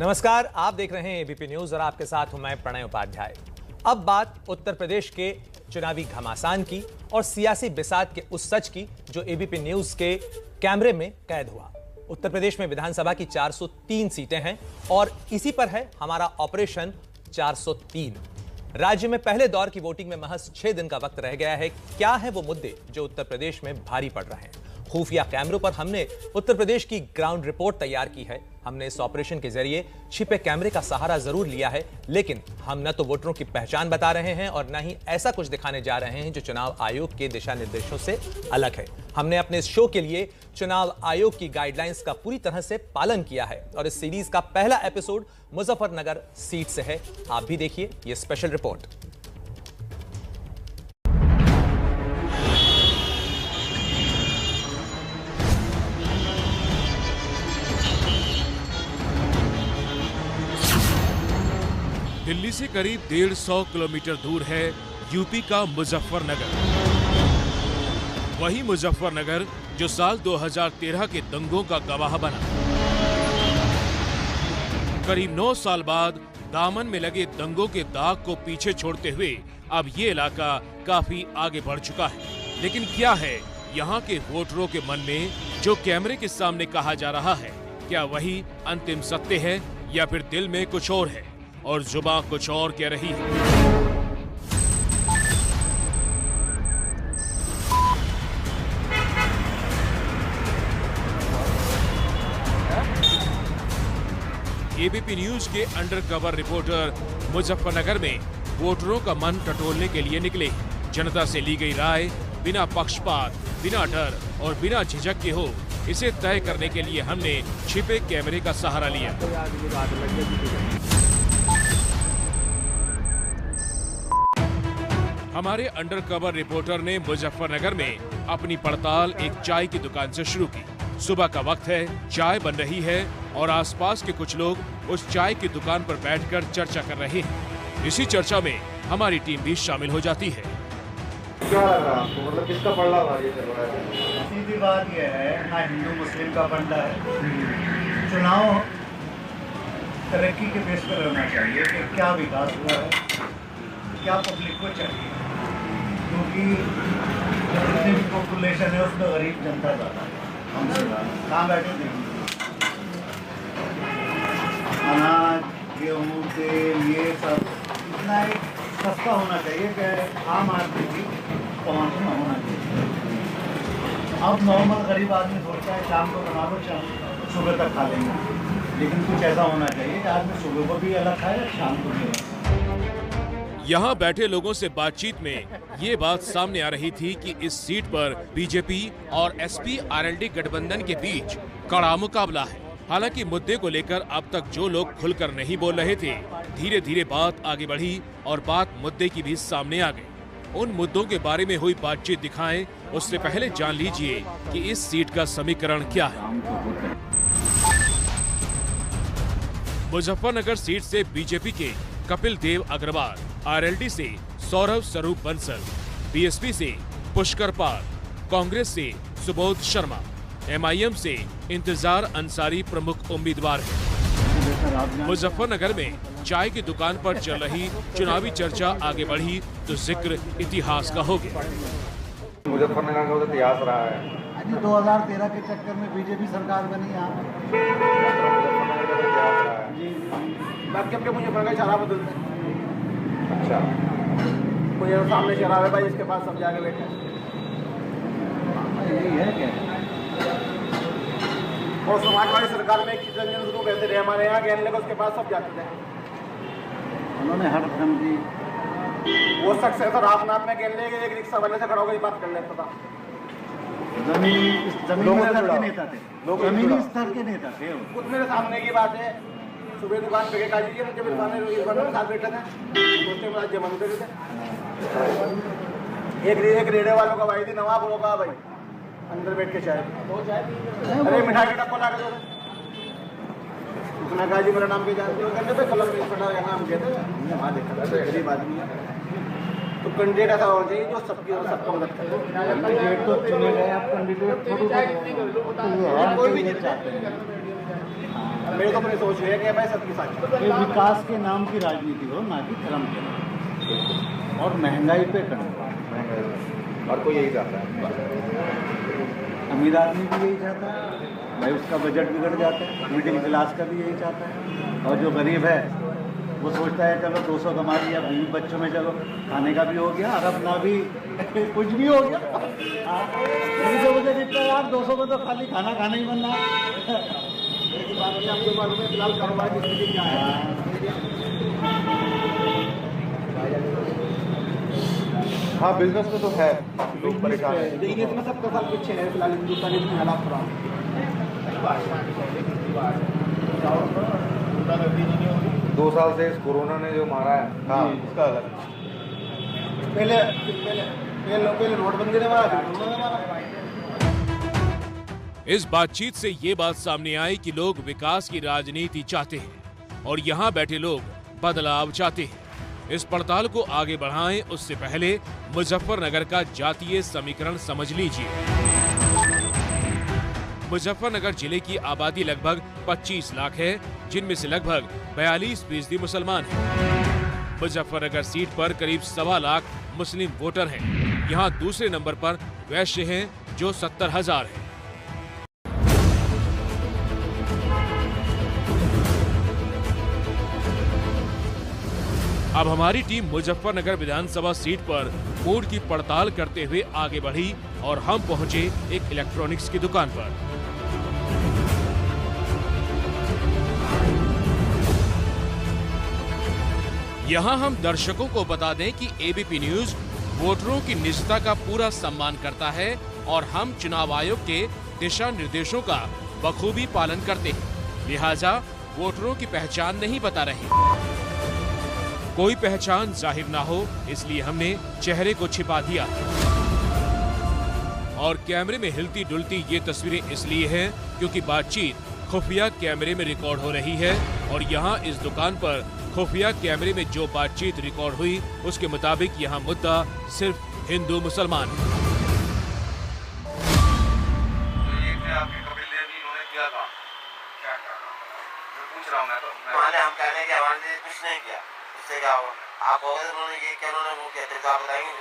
नमस्कार, आप देख रहे हैं एबीपी न्यूज और आपके साथ हूं मैं प्रणय उपाध्याय। अब बात उत्तर प्रदेश के चुनावी घमासान की और सियासी बिसात के उस सच की जो एबीपी न्यूज के कैमरे में कैद हुआ। उत्तर प्रदेश में विधानसभा की 403 सीटें हैं और इसी पर है हमारा ऑपरेशन 403। राज्य में पहले दौर की वोटिंग में महज 6 दिन का वक्त रह गया है। क्या है वो मुद्दे जो उत्तर प्रदेश में भारी पड़ रहे हैं? खुफिया कैमरों पर हमने उत्तर प्रदेश की ग्राउंड रिपोर्ट तैयार की है। हमने इस ऑपरेशन के जरिए छिपे कैमरे का सहारा जरूर लिया है, लेकिन हम न तो वोटरों की पहचान बता रहे हैं और न ही ऐसा कुछ दिखाने जा रहे हैं जो चुनाव आयोग के दिशा निर्देशों से अलग है। हमने अपने इस शो के लिए चुनाव आयोग की गाइडलाइंस का पूरी तरह से पालन किया है और इस सीरीज का पहला एपिसोड मुजफ्फरनगर सीट से है। आप भी देखिए ये स्पेशल रिपोर्ट। दिल्ली से करीब 150 किलोमीटर दूर है यूपी का मुजफ्फरनगर। वही मुजफ्फरनगर जो साल 2013 के दंगों का गवाह बना। करीब 9 साल बाद दामन में लगे दंगों के दाग को पीछे छोड़ते हुए अब ये इलाका काफी आगे बढ़ चुका है। लेकिन क्या है यहाँ के वोटरों के मन में जो कैमरे के सामने कहा जा रहा है? क्या वही अंतिम सत्य है या फिर दिल में कुछ और है और जुबां कुछ और कह रही है? एबीपी न्यूज के अंडरकवर रिपोर्टर मुजफ्फरनगर में वोटरों का मन टटोलने के लिए निकले। जनता से ली गई राय बिना पक्षपात, बिना डर और बिना झिझक के हो, इसे तय करने के लिए हमने छिपे कैमरे का सहारा लिया। हमारे अंडरकवर रिपोर्टर ने मुजफ्फरनगर में अपनी पड़ताल एक चाय की दुकान से शुरू की। सुबह का वक्त है, चाय बन रही है और आसपास के कुछ लोग उस चाय की दुकान पर बैठकर चर्चा कर रहे हैं। इसी चर्चा में हमारी टीम भी शामिल हो जाती है। क्या लग रहा है आपको? मतलब किसका पलड़ा भारी चल रहा है? सीधी बात यह है, ना हिंदू मुस्लिम का पलड़ा है। चुनाव तरक्की के बेस पर रहना चाहिए कि क्या विकास हुआ है, क्या पब्लिक को चाहिए, क्योंकि जितनी भी पॉपुलेशन है उसमें गरीब जनता ज़्यादा है। हमसे ज़्यादा कहाँ बैठे थे? अनाज, गेहूँ, तेल, ये सब इतना एक सस्ता होना चाहिए कि आम आदमी की पहुँच में होना चाहिए। अब नॉर्मल गरीब आदमी सोचता है शाम को बना लो, शाम सुबह तक खा लेंगे, लेकिन कुछ ऐसा होना चाहिए कि आदमी सुबह को भी अलग खाए, शाम को भी अलग। यहाँ बैठे लोगों से बातचीत में ये बात सामने आ रही थी कि इस सीट पर बीजेपी और एसपी आरएलडी गठबंधन के बीच कड़ा मुकाबला है। हालांकि मुद्दे को लेकर अब तक जो लोग खुलकर नहीं बोल रहे थे, धीरे धीरे बात आगे बढ़ी और बात मुद्दे की भी सामने आ गई। उन मुद्दों के बारे में हुई बातचीत दिखाएं, उससे पहले जान लीजिए कि इस सीट का समीकरण क्या है। मुजफ्फरनगर सीट से बीजेपी के कपिल देव अग्रवाल, आरएलडी से सौरभ स्वरूप बंसल, बीएसपी से पुष्कर पाल, कांग्रेस से सुबोध शर्मा, एमआईएम से इंतजार अंसारी प्रमुख उम्मीदवार हैं। मुजफ्फरनगर में चाय की दुकान पर चल रही चुनावी चर्चा आगे बढ़ी तो जिक्र इतिहास का हो गया। मुजफ्फरनगर का इतिहास रहा है। 2013 के चक्कर में बीजेपी सरकार बनी यहाँ जी। के मुजफ्फरनगर शराब बदलते। अच्छा, कोई सामने शराब है भाई, इसके पास सब जाके बैठे। यही है क्या? और समाजवादी सरकार में उसको कहते रहे, हमारे यहाँ कहने लगे उसके पास सब जाते थे। उन्होंने हर धर्म की वो शख्स है तो रामनाथ में कहने लगे, एक रिक्शा वाले से खड़ा होकर बात कर लेता था। जमीनी स्तर के नेता थे, जमीनी स्तर के नेता थे। खुद मेरे सामने की बात है, सुबह दुकान पे खा लीजिए, जब इस साथ बैठे थे दोस्ते जमा थे। एक रेड़े वालों का भाई थी, नवाब होगा भाई, अंदर बैठ के चाय, अरे मिठाई का डब्बा ला के दो। उसने कहा जी मेरा नाम क्या जानते हो? कहते थे कलम नाम कहते हैं। वहाँ देखा था गरीब आदमी है। तो कैंडिडेट ऐसा होना चाहिए जो सबको मदद करे। कैंडिडेट तो चुने गए, आप कैंडिडेट कोई भी नहीं चाहते हैं। मेरे को अपनी सोच है कि भाई सबकी साथ ये विकास के नाम की राजनीति हो, ना कि धर्म के नाम, और महंगाई पे करें। और कोई यही चाहता है। अमीर आदमी भी यही चाहता है भाई, उसका बजट बिगड़ जाता है। मिडिल क्लास का भी यही चाहता है, और जो गरीब है वो सोचता है चलो 200 कमा लिया, 20 बच्चों में चलो खाने का भी हो गया और अपना भी कुछ भी हो गया। मेरी तो मुझे दिखता है यार 200 में तो खाली खाना खाना ही बनना है। आपके बारे में फिलहाल कारोबार की स्थिति क्या है? हाँ, बिजनेस में तो है, लोग परेशान हैं, लेकिन इसमें सबका साल पीछे है। फिलहाल हिंदुस्तान इतनी हालात खराब है। 2 साल से इस कोरोना ने जो मारा है, हाँ, उसका अलग। पहले नोटबंदी ने मारा, कोरोना ने मारा। इस बातचीत से ये बात सामने आई कि लोग विकास की राजनीति चाहते हैं और यहाँ बैठे लोग बदलाव चाहते हैं। इस पड़ताल को आगे बढ़ाएं उससे पहले मुजफ्फरनगर का जातीय समीकरण समझ लीजिए। मुजफ्फरनगर जिले की आबादी लगभग 25 लाख है, जिनमें से लगभग 42% मुसलमान हैं। मुजफ्फरनगर सीट पर करीब 1.25 लाख मुस्लिम वोटर हैं। यहाँ दूसरे नंबर पर वैश्य हैं जो 70,000 हैं। अब हमारी टीम मुजफ्फरनगर विधानसभा सीट पर वोट की पड़ताल करते हुए आगे बढ़ी और हम पहुंचे एक इलेक्ट्रॉनिक्स की दुकान पर। यहां हम दर्शकों को बता दें कि एबीपी न्यूज वोटरों की निजता का पूरा सम्मान करता है और हम चुनाव आयोग के दिशा निर्देशों का बखूबी पालन करते हैं, लिहाजा वोटरों की पहचान नहीं बता रहे। कोई पहचान जाहिर ना हो इसलिए हमने चेहरे को छिपा दिया और कैमरे में हिलती डुलती ये तस्वीरें इसलिए हैं क्योंकि बातचीत खुफिया कैमरे में रिकॉर्ड हो रही है और यहाँ इस दुकान पर खुफिया कैमरे में जो बातचीत रिकॉर्ड हुई उसके मुताबिक यहाँ मुद्दा सिर्फ हिंदू मुसलमान है। हम कह रहे हैं कि हमारे लिए कुछ नहीं किया, उससे क्या होगा? आप हो गए उन्होंने ये क्या उन्होंने वो किया, तो आप बताएंगे?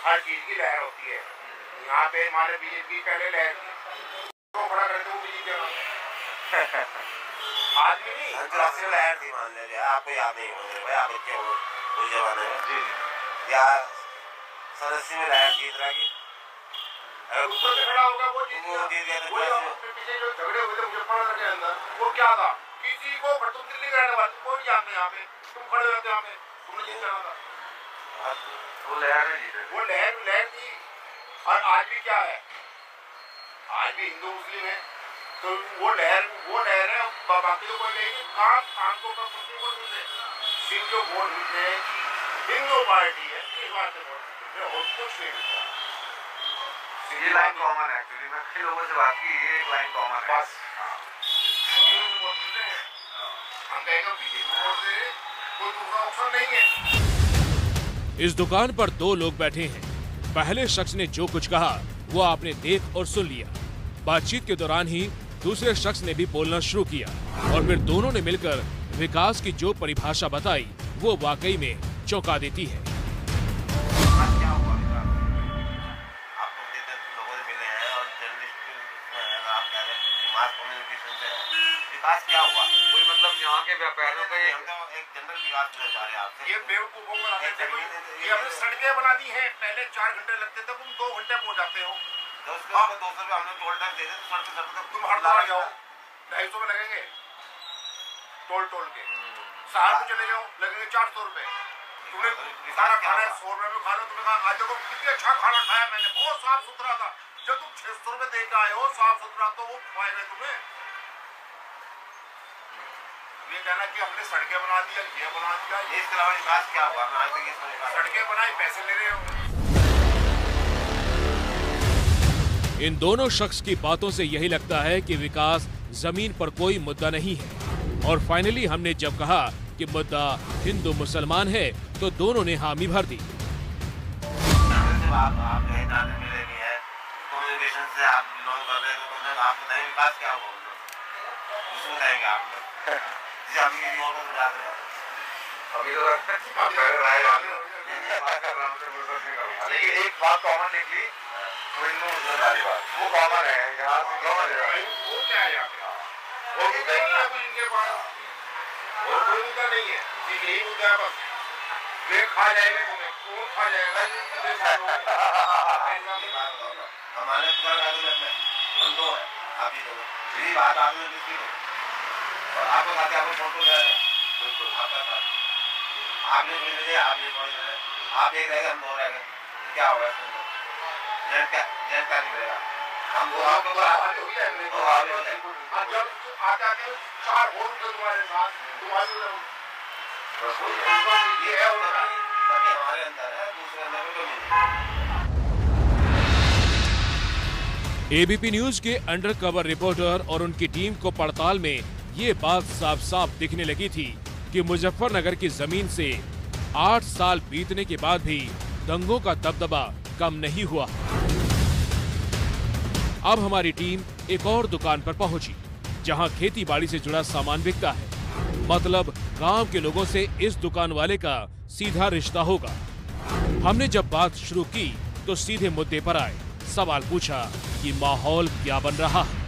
हर चीज की लहर होती है। यहाँ पे हमारे बीजेपी पहले लहर थी, तो बड़ा करते वो बीजेपी आज भी नहीं अंतर्राष्ट्रीय लहर थी, मान लीजिए आपको याद नहीं होंगे भाई, आप बच्चे हो उस जमाने में जी, या 87 में लहर थी इधर की, उसको झगड़ा होगा वो जीत गया। पीछे जो झगड़े हुए थे मुजफ्फरनगर के अंदर वो क्या था? किसी को तुम दिल्ली का रहने वाले कोई नहीं जानते, यहाँ पे तुम खड़े रहते, यहाँ पे तुमने जीत जाना था। वो लहर नहीं जीते, वो लहर थी। और आज भी क्या है, आज भी हिंदू मुस्लिम है, तो वो लहर है, बाकी तो कोई नहीं। काम को सिर्फ जो वोट मिलते हैं हिंदू पार्टी है, इस बात से वोट मिलते हैं और कुछ नहीं मिलता। ये लाइन कॉमन है, एक्चुअली मैं कई लोगों से बात की, ये एक लाइन कॉमन है बस। हम कहेंगे बीजेपी वोट दे, कोई दूसरा ऑप्शन नहीं है। इस दुकान पर 2 लोग बैठे हैं। पहले शख्स ने जो कुछ कहा वो आपने देख और सुन लिया। बातचीत के दौरान ही दूसरे शख्स ने भी बोलना शुरू किया और फिर दोनों ने मिलकर विकास की जो परिभाषा बताई वो वाकई में चौंका देती है। विकास क्या हुआ? कोई मतलब यहाँ के व्यापारियों का एक जनरल विकास कर जा रहे हैं आपसे। ये बेवकूफों को ये अपनी सड़कें बना दी हैं, पहले 4 घंटे लगते थे, तुम 2 घंटे पहुँच जाते हो। 200 रुपये हमने टोल टैक्स दे दे तो सड़क तुम हड़ताल जाओ, 250 में लगेंगे टोल के। सहारनपुर चले जाओ, लगेंगे 400 रुपये। तुमने सारा खाना 100 रुपये में खा लो। तुमने कहा आज देखो कितनी अच्छा खाना खाया मैंने, बहुत साफ सुथरा था। जब तुम 600 रुपये दे के आए हो साफ सुथरा, तो वो खुआएगा तुम्हें। ये कहना कि हमने सड़कें बना दिया, ये बना दिया, इसके अलावा विकास क्या हुआ? आज तक सड़कें बनाई, पैसे ले रहे हो। इन दोनों शख्स की बातों से यही लगता है कि विकास जमीन पर कोई मुद्दा नहीं है और फाइनली हमने जब कहा कि मुद्दा हिंदू मुसलमान है तो दोनों ने हामी भर दी। आप कहीं जाने मिले नहीं है, कम्युनिकेशन से आप बिलोंग कर रहे हैं, तो आपको नहीं विकास क्या होगा उसको बताएंगे आप जी। हम किसी और को समझा रहे हैं अभी तो आप पहले रहे लेकिन एक बात कॉमन निकली, हिंदू मुस्लिम वाली बात वो कॉमन है यहाँ से कॉमन है। वो क्या है यहाँ पे वो मुद्दा ही नहीं है कोई इनके पास, और कोई मुद्दा नहीं है, यही मुद्दा है बस। वे खा जाएंगे तुम्हें, कौन खा जाएगा हमारे हम दो है आप ही दोनों, यही बात आपने किसकी हो और आपको खाते आपको फोटो है बिल्कुल आपका साथ आपने मिल रहे आप ये पढ़ रहे आप एक रह गए हम दो रह गए क्या होगा जेंट क्या निकलेगा हम दो आपको तो आवाज हो गया नहीं तो आवाज हो जाए और जब आते आते चार वोट तुम्हारे साथ तुम्हारे ये है वो कमी हमारे अंदर है, दूसरे अंदर में कमी नहीं। एबीपी न्यूज के अंडर कवर रिपोर्टर और उनकी टीम को पड़ताल में ये बात साफ साफ दिखने लगी थी कि मुजफ्फरनगर की जमीन से 8 साल बीतने के बाद भी दंगों का दबदबा कम नहीं हुआ। अब हमारी टीम एक और दुकान पर पहुंची जहां खेती बाड़ी से जुड़ा सामान बिकता है। मतलब गांव के लोगों से इस दुकान वाले का सीधा रिश्ता होगा। हमने जब बात शुरू की तो सीधे मुद्दे पर आए, सवाल पूछा कि माहौल क्या बन रहा है।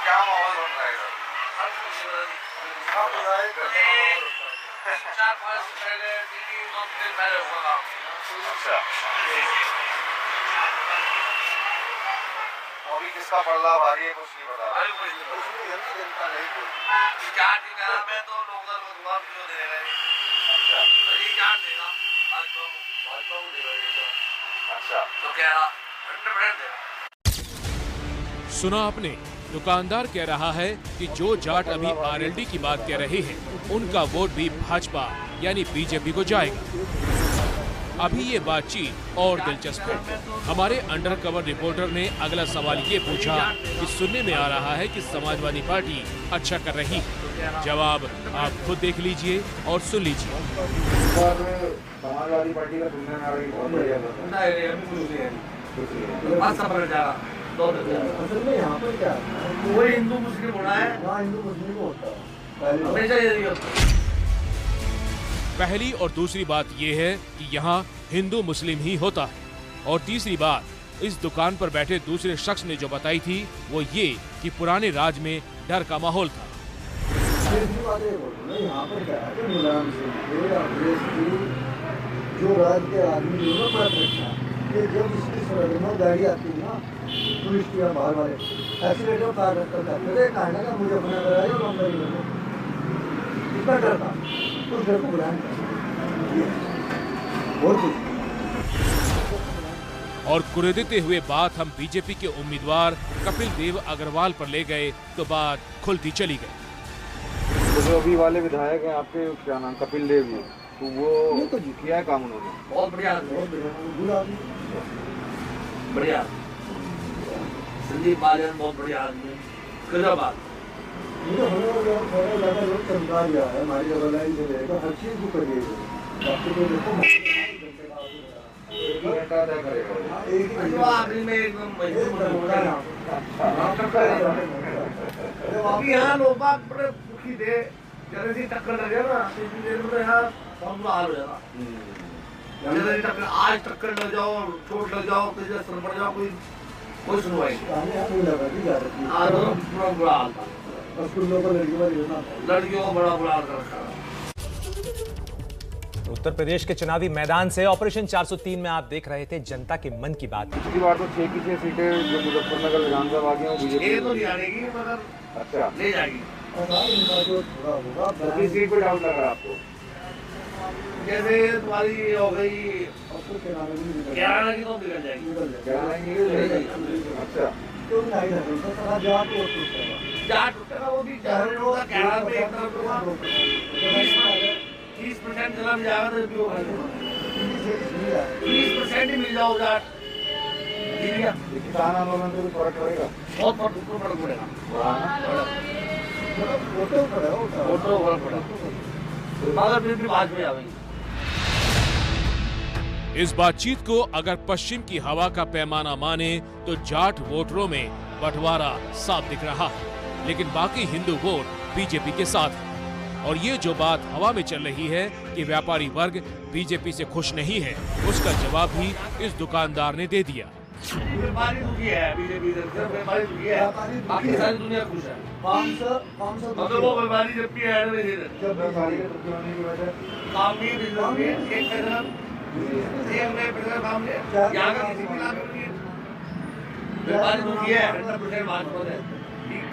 क्या माहौल बन रहा है अभी किसका पड़ला भारी है कुछ नहीं पता। जनता नहीं बोलती क्या मैं तो लोग अच्छा तो क्या सुना आपने, दुकानदार कह रहा है कि जो जाट अभी आरएलडी की बात कह रहे हैं उनका वोट भी भाजपा यानी बीजेपी को जाएगा। अभी ये बातचीत और दिलचस्प है। हमारे अंडर कवर रिपोर्टर ने अगला सवाल ये पूछा कि सुनने में आ रहा है कि समाजवादी पार्टी अच्छा कर रही है। जवाब आप खुद देख लीजिए और सुन लीजिए। समाजवादी पार्टी का सुनने में आ रही असल में यहाँ पर क्या वही हिंदू मुस्लिम होना है, हिंदू मुस्लिम होता है हमेशा यही होता है। पहली और दूसरी बात ये है कि यहाँ हिंदू मुस्लिम ही होता है, और तीसरी बात इस दुकान पर बैठे दूसरे शख्स ने जो बताई थी वो ये कि पुराने राज में डर का माहौल था। यहाँ पर क्या है जो राज के आदमी ये जब इसकी सरहद में गाड़ी आती है ना पुलिस की बाहर वाले एक्सीडेंट में कार रखकर जाते कहने का मुझे अपना कराया बम्बई में इतना डर था उस डर को बुलाया बहुत कुछ। और कुरेदते हुए बात हम बीजेपी के उम्मीदवार कपिल देव अग्रवाल पर ले गए तो बात खुलती चली गई। तो जो अभी वाले विधायक हैं आपके क्या नाम कपिल देव जी, तो वो तो किया है काम उन्होंने बहुत बढ़िया बढ़िया संदीप बालन बहुत बढ़िया आदमी गजब आदमी हमारी हर चीज को करिए यहाँ लोग बड़े दुखी थे, जैसे टक्कर लगे ना तो यहाँ बहुत बुरा हाल हो जाता। आज टक्कर लग जाओ, चोट लग जाओ, किसी सर पड़ जाओ, कोई सुनवाई नहीं। बुरा हाल था, लड़कियों को बड़ा बुरा हाल कर रखा। उत्तर प्रदेश के चुनावी मैदान से ऑपरेशन 403 में आप देख रहे थे जनता के मन की बात। पिछली बार तो 6 की 6 सीटें जो मुजफ्फरनगर विधानसभा आ गई हैं बीजेपी तो नहीं आएगी मगर अच्छा ले जाएगी। किस सीट पे डाउट लग रहा है आपको? जैसे तुम्हारी हो गई 11 की तो बिगड़ जाएगी। अच्छा जाट टूटेगा वो भी 11 में एक तरफ 30% चला भी जाएगा तो 30% ही मिल जाओ जाट। किसान आंदोलन से कुछ फर्क पड़ेगा? बहुत फर्क पड़ेगा। फोटो पड़ा होता फोटो पड़ा मगर फिर भी भाजपा आवेंगे। इस बातचीत को अगर पश्चिम की हवा का पैमाना माने तो जाट वोटरों में बंटवारा साफ दिख रहा है, लेकिन बाकी हिंदू वोट बीजेपी के साथ है। और ये जो बात हवा में चल रही है कि व्यापारी वर्ग बीजेपी से खुश नहीं है, उसका जवाब भी इस दुकानदार ने दे दिया। व्यापारी दुखी है, बीजेपी व्यापारी दुखी है, बाकी सारी दुनिया खुश है। 500 मगर वो व्यापारी जब भी ऐड में जब व्यापारी के दुखी होने की वजह काम भी बिजनेस में एक पैसा काम है, यहाँ का किसी भी लाभ नहीं है। व्यापारी दुखी है, 100% भाजपा है,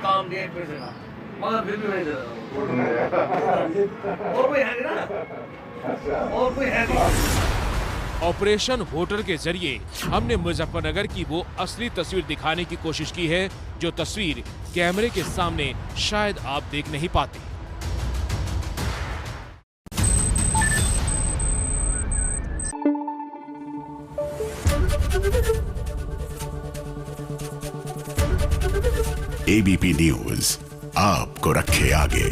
काम नहीं एक पैसे का, मगर फिर भी नहीं दे रहा। और कोई है नहीं ना, और कोई है नहीं। ऑपरेशन वोटर के जरिए हमने मुजफ्फरनगर की वो असली तस्वीर दिखाने की कोशिश की है जो तस्वीर कैमरे के सामने शायद आप देख नहीं पाते। एबीपी न्यूज आपको रखे आगे।